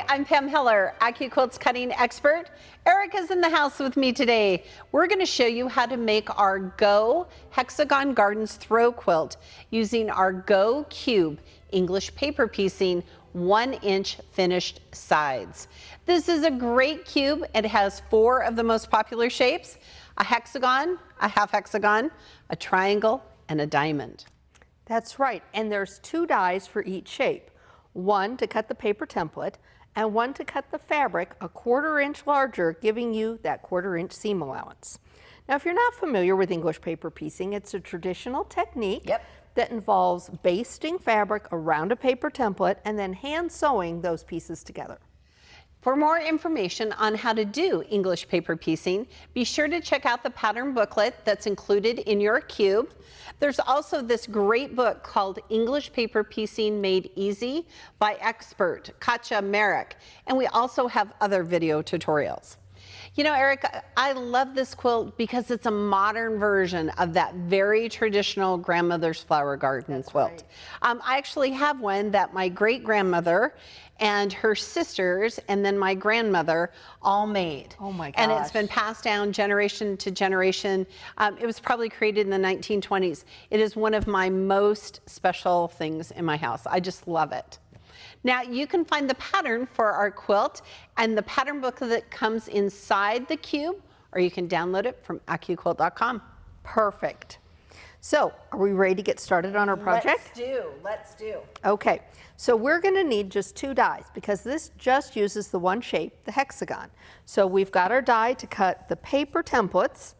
I'm Pam Heller, AccuQuilt's cutting expert. Erica's in the house with me today. We're going to show you how to make our Go Hexagon Gardens throw quilt using our Go Qube English paper piecing 1-inch finished sides. This is a great cube. It has 4 of the most popular shapes: a hexagon, a half hexagon, a triangle, and a diamond. That's right, and there's 2 dies for each shape. One to cut the paper template and one to cut the fabric a 1/4 inch larger, giving you that 1/4 inch seam allowance. Now, if you're not familiar with English paper piecing, it's a traditional technique that involves basting fabric around a paper template and then hand sewing those pieces together. For more information on how to do English paper piecing, be sure to check out the pattern booklet that's included in your cube. There's also this great book called English Paper Piecing Made Easy by expert Katja Merrick, and we also have other video tutorials. You know, Erica, I love this quilt because it's a modern version of that very traditional grandmother's flower garden quilt. Right. I actually have one that my great-grandmother and her sisters and then my grandmother all made. Oh my gosh. And it's been passed down generation to generation. It was probably created in the 1920s. It is one of my most special things in my house. I just love it. Now, you can find the pattern for our quilt and the pattern book that comes inside the cube, or you can download it from AccuQuilt.com. Perfect. So, are we ready to get started on our project? Let's do. Okay, so we're going to need just 2 dies because this just uses the one shape, the hexagon. So we've got our die to cut the paper templates,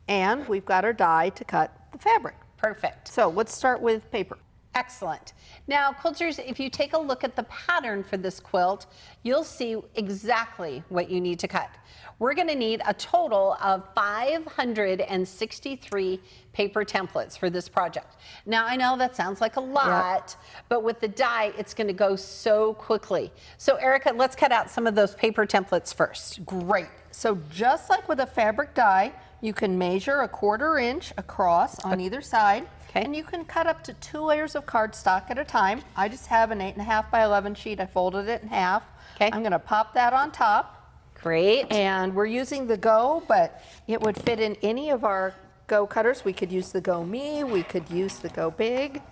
and we've got our die to cut the fabric. Perfect. So let's start with paper. Excellent. Now, quilters, if you take a look at the pattern for this quilt, you'll see exactly what you need to cut. We're going to need a total of 563 paper templates for this project. Now, I know that sounds like a lot, but with the die, it's going to go so quickly. So, Erica, let's cut out some of those paper templates first. Great. So just like with a fabric die, you can measure a 1/4 inch across on either side. And you can cut up to 2 layers of cardstock at a time. I just have an 8.5 by 11 sheet. I folded it in half. I'm going to pop that on top. Great. And we're using the Go, but it would fit in any of our Go cutters. We could use the Go Me. We could use the Go Big.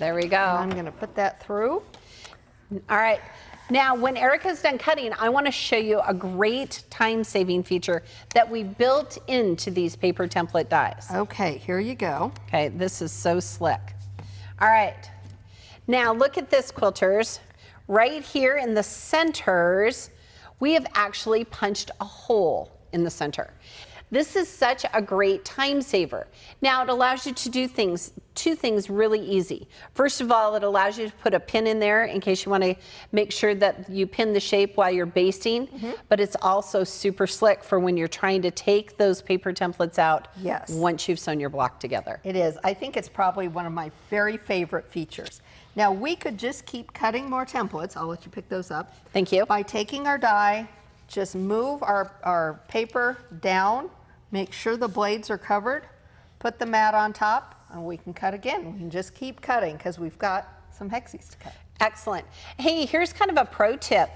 There we go. And I'm going to put that through. All right. Now, when Erica's done cutting, I want to show you a great time-saving feature that we built into these paper template dies. Okay, here you go. Okay, this is so slick. All right. Now, look at this, quilters. Right here in the centers, we have actually punched a hole in the center. This is such a great time saver. Now, it allows you to do 2 things really easy. First of all, it allows you to put a pin in there in case you want to make sure that you pin the shape while you're basting, but it's also super slick for when you're trying to take those paper templates out once you've sewn your block together. It is. I think it's probably one of my very favorite features. Now, we could just keep cutting more templates. I'll let you pick those up. Thank you. By taking our die, just move our paper down, make sure the blades are covered, put the mat on top, and we can cut again. We can just keep cutting because we've got some hexies to cut. Excellent. Hey, here's kind of a pro tip.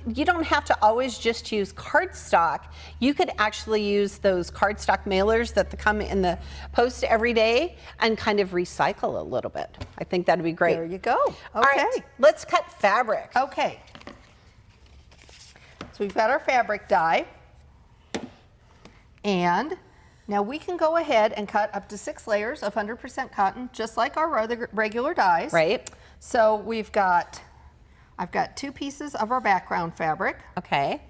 You don't have to always just use cardstock. You could actually use those cardstock mailers that come in the post every day and kind of recycle a little bit. I think that'd be great. There you go. Okay. All right, let's cut fabric. Okay. So we've got our fabric die. And now we can go ahead and cut up to 6 layers of 100% cotton, just like our regular dies. Right. So I've got 2 pieces of our background fabric. Okay.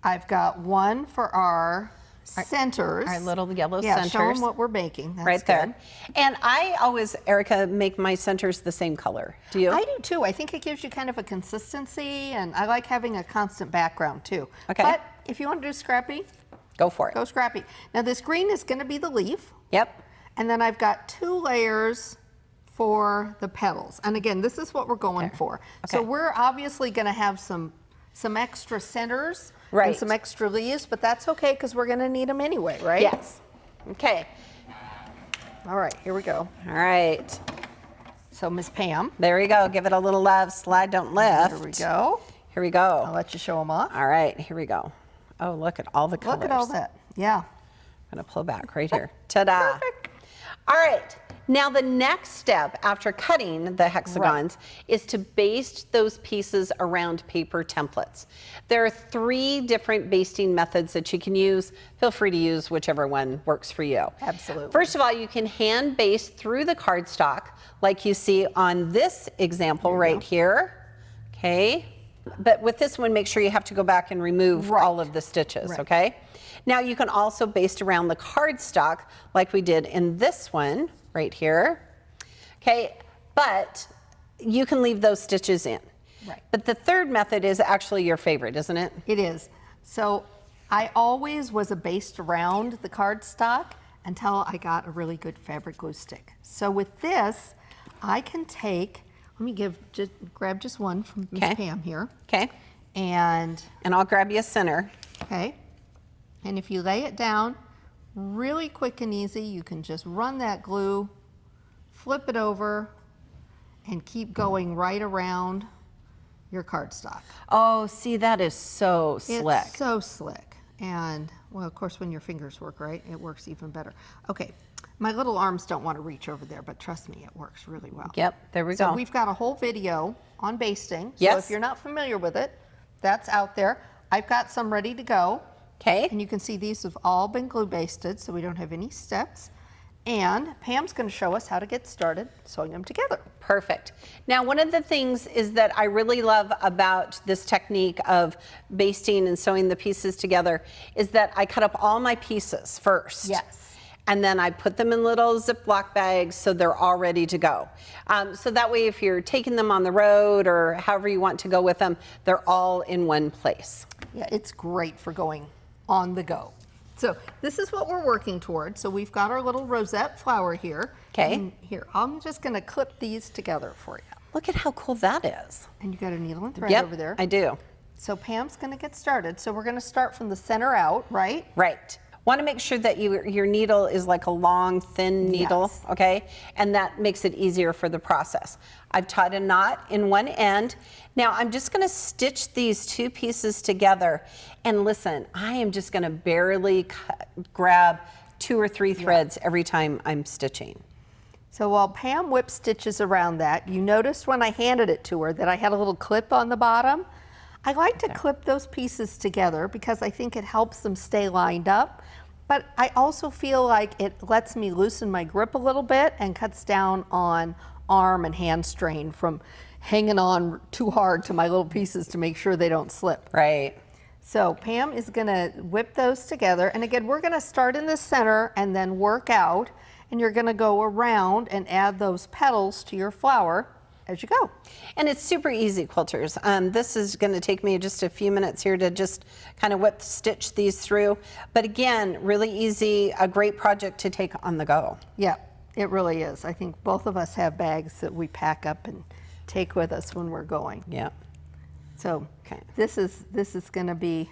I've got 1 for our centers. Our little yellow centers. Show them what we're making. That's right there. And I always, Erica, make my centers the same color. Do you? I do too. I think it gives you kind of a consistency, and I like having a constant background too. Okay. But if you want to do scrappy, go for it. Go scrappy. Now this green is going to be the leaf. Yep. And then I've got 2 layers for the petals. And again, this is what we're going for. Okay. So we're obviously going to have some extra centers and some extra leaves, but that's okay because we're going to need them anyway, right? Yes. Okay. All right, here we go. All right. So Miss Pam. There we go. Give it a little love. Slide, don't lift. Here we go. here we go. I'll let you show them off. All right, here we go. Oh, look at all the colors. Look at all that. Yeah. I'm gonna pull back right here. Ta-da. Perfect. All right, now the next step after cutting the hexagons is to baste those pieces around paper templates. There are 3 different basting methods that you can use. Feel free to use whichever one works for you. Absolutely. First of all, you can hand baste through the cardstock like you see on this example right here, okay? But with this one, make sure you have to go back and remove all of the stitches, okay? Now you can also baste around the cardstock like we did in this one right here, okay? But you can leave those stitches in. Right. But the third method is actually your favorite, isn't it? It is. So I always was a baste around the cardstock until I got a really good fabric glue stick. So with this, I can take, let me grab just one from Miss Pam here. Okay. And I'll grab you a center. Okay. And if you lay it down really quick and easy, you can just run that glue, flip it over, and keep going right around your cardstock. Oh, see, that is so slick. It's so slick. And, well, of course, when your fingers work right, it works even better. Okay, my little arms don't want to reach over there, but trust me, it works really well. Yep, there we So go. we've got a whole video on basting. So Yes. if you're not familiar with it, that's out there. I've got some ready to go. Okay. And you can see these have all been glue basted, so we don't have any steps. And Pam's going to show us how to get started sewing them together. Perfect. Now, one of the things is that I really love about this technique of basting and sewing the pieces together is that I cut up all my pieces first. Yes. And then I put them in little Ziploc bags so they're all ready to go. So that way, if you're taking them on the road or however you want to go with them, they're all in one place. Yeah, it's great for going on the go. So this is what we're working towards. So we've got our little rosette flower here. Okay. And here, I'm just going to clip these together for you. Look at how cool that is. And you got a needle and thread Yep, over there. I do. So Pam's going to get started. So we're going to start from the center out, right? Right. Want to make sure that your needle is like a long, thin needle, Yes. okay? And that makes it easier for the process. I've tied a knot in one end. Now I'm just going to stitch these 2 pieces together. And listen, I am just going to barely grab 2 or 3 threads every time I'm stitching. So while Pam whip stitches around that, you noticed when I handed it to her that I had a little clip on the bottom. I like to clip those pieces together because I think it helps them stay lined up. But I also feel like it lets me loosen my grip a little bit and cuts down on arm and hand strain from hanging on too hard to my little pieces to make sure they don't slip. Right. So Pam is going to whip those together. And again, we're going to start in the center and then work out. And you're going to go around and add those petals to your flower as you go. And it's super easy, quilters. This is going to take me just a few minutes here to just kind of whip stitch these through. But again, really easy, a great project to take on the go. Yeah, it really is. I think both of us have bags that we pack up and take with us when we're going. Yeah. So Okay. this is going to be.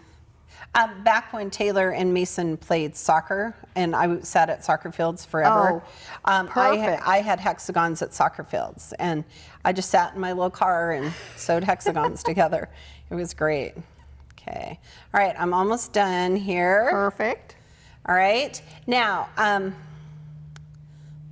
Back when Taylor and Mason played soccer, and I sat at soccer fields forever, perfect. I had hexagons at soccer fields, and I just sat in my little car and sewed hexagons together. It was great. Okay. All right, I'm almost done here. Perfect. All right. Now,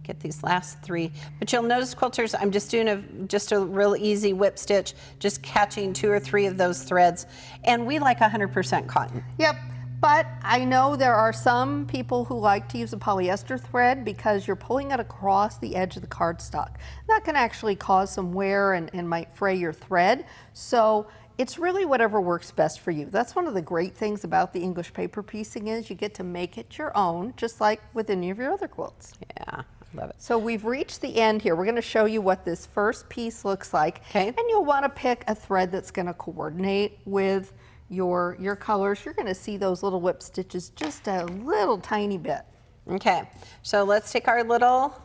get these last 3. But you'll notice, quilters, I'm just doing a real easy whip stitch, just catching 2 or 3 of those threads. And we like 100% cotton. Yep. But I know there are some people who like to use a polyester thread because you're pulling it across the edge of the cardstock. That can actually cause some wear and might fray your thread. So it's really whatever works best for you. That's one of the great things about the English paper piecing is you get to make it your own, just like with any of your other quilts. Yeah. Love it. So we've reached the end here. We're going to show you what this first piece looks like. Okay. And you'll want to pick a thread that's going to coordinate with your colors. You're going to see those little whip stitches just a little tiny bit. Okay, so let's take our little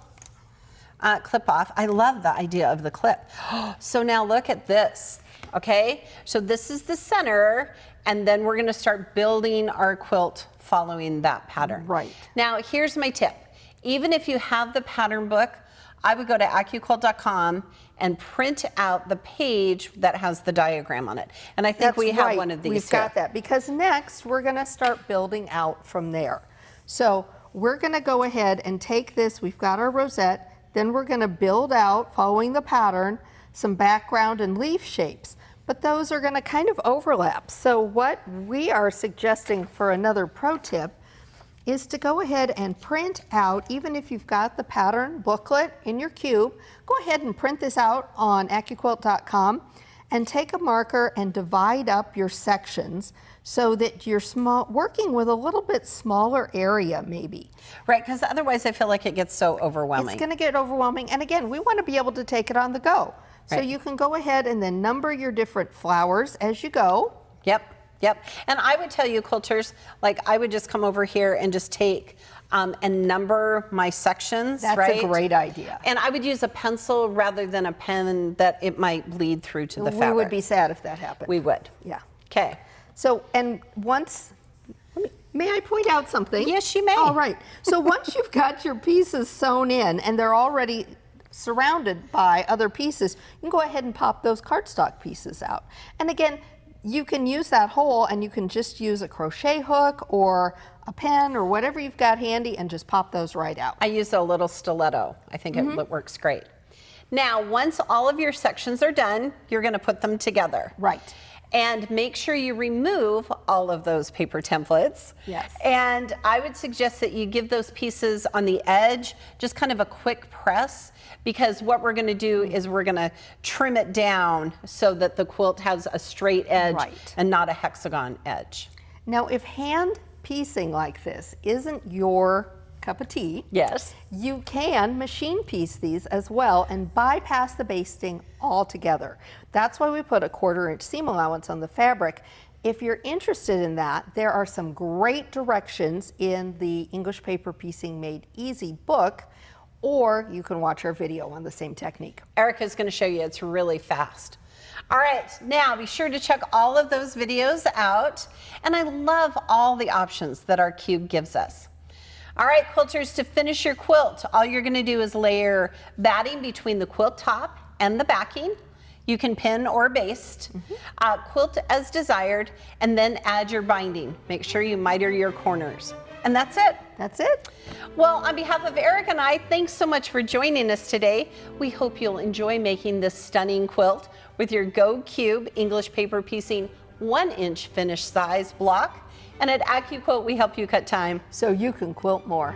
clip off. I love the idea of the clip. So now look at this, okay? So this is the center, and then we're going to start building our quilt following that pattern. Right. Now here's my tip. Even if you have the pattern book, I would go to AccuQuilt.com and print out the page that has the diagram on it. And I think That's we have right. one of these We've here. got that, because next we're going to start building out from there. So we're going to go ahead and take this, we've got our rosette, then we're going to build out, following the pattern, some background and leaf shapes. But those are going to kind of overlap. So what we are suggesting for another pro tip is to go ahead and print out, even if you've got the pattern booklet in your Qube, go ahead and print this out on AccuQuilt.com and take a marker and divide up your sections so that you're working with a little bit smaller area maybe. Right, because otherwise I feel like it gets so overwhelming. It's going to get overwhelming. And again, we want to be able to take it on the go. So Right. you can go ahead and then number your different flowers as you go. Yep. And I would tell you, quilters, like I would just come over here and just take and number my sections, That's right? a great idea. And I would use a pencil rather than a pen that it might bleed through to the fabric. We would be sad if that happened. We would. Yeah. Okay. So, and once, may I point out something? Yes, you may. All right. So once you've got your pieces sewn in and they're already surrounded by other pieces, you can go ahead and pop those cardstock pieces out. And again, you can use that hole and you can just use a crochet hook or a pen or whatever you've got handy and just pop those right out. I use a little stiletto. I think it works great. Now, once all of your sections are done, you're going to put them together. Right. And make sure you remove all of those paper templates. Yes. And I would suggest that you give those pieces on the edge just kind of a quick press, because what we're going to do is we're going to trim it down so that the quilt has a straight edge Right. and not a hexagon edge. Now, if hand piecing like this isn't your cup of tea, Yes. you can machine piece these as well and bypass the basting altogether. That's why we put a 1/4 inch seam allowance on the fabric. If you're interested in that, there are some great directions in the English Paper Piecing Made Easy book, or you can watch our video on the same technique. Erica's going to show you. It's really fast. All right, now be sure to check all of those videos out. And I love all the options that our Qube gives us. All right, quilters, to finish your quilt, all you're going to do is layer batting between the quilt top and the backing. You can pin or baste, quilt as desired, and then add your binding. Make sure you miter your corners. And that's it. That's it. Well, on behalf of Eric and I, thanks so much for joining us today. We hope you'll enjoy making this stunning quilt with your Go Qube English Paper Piecing 1-inch finished size block. And at AccuQuilt, we help you cut time So you can quilt more.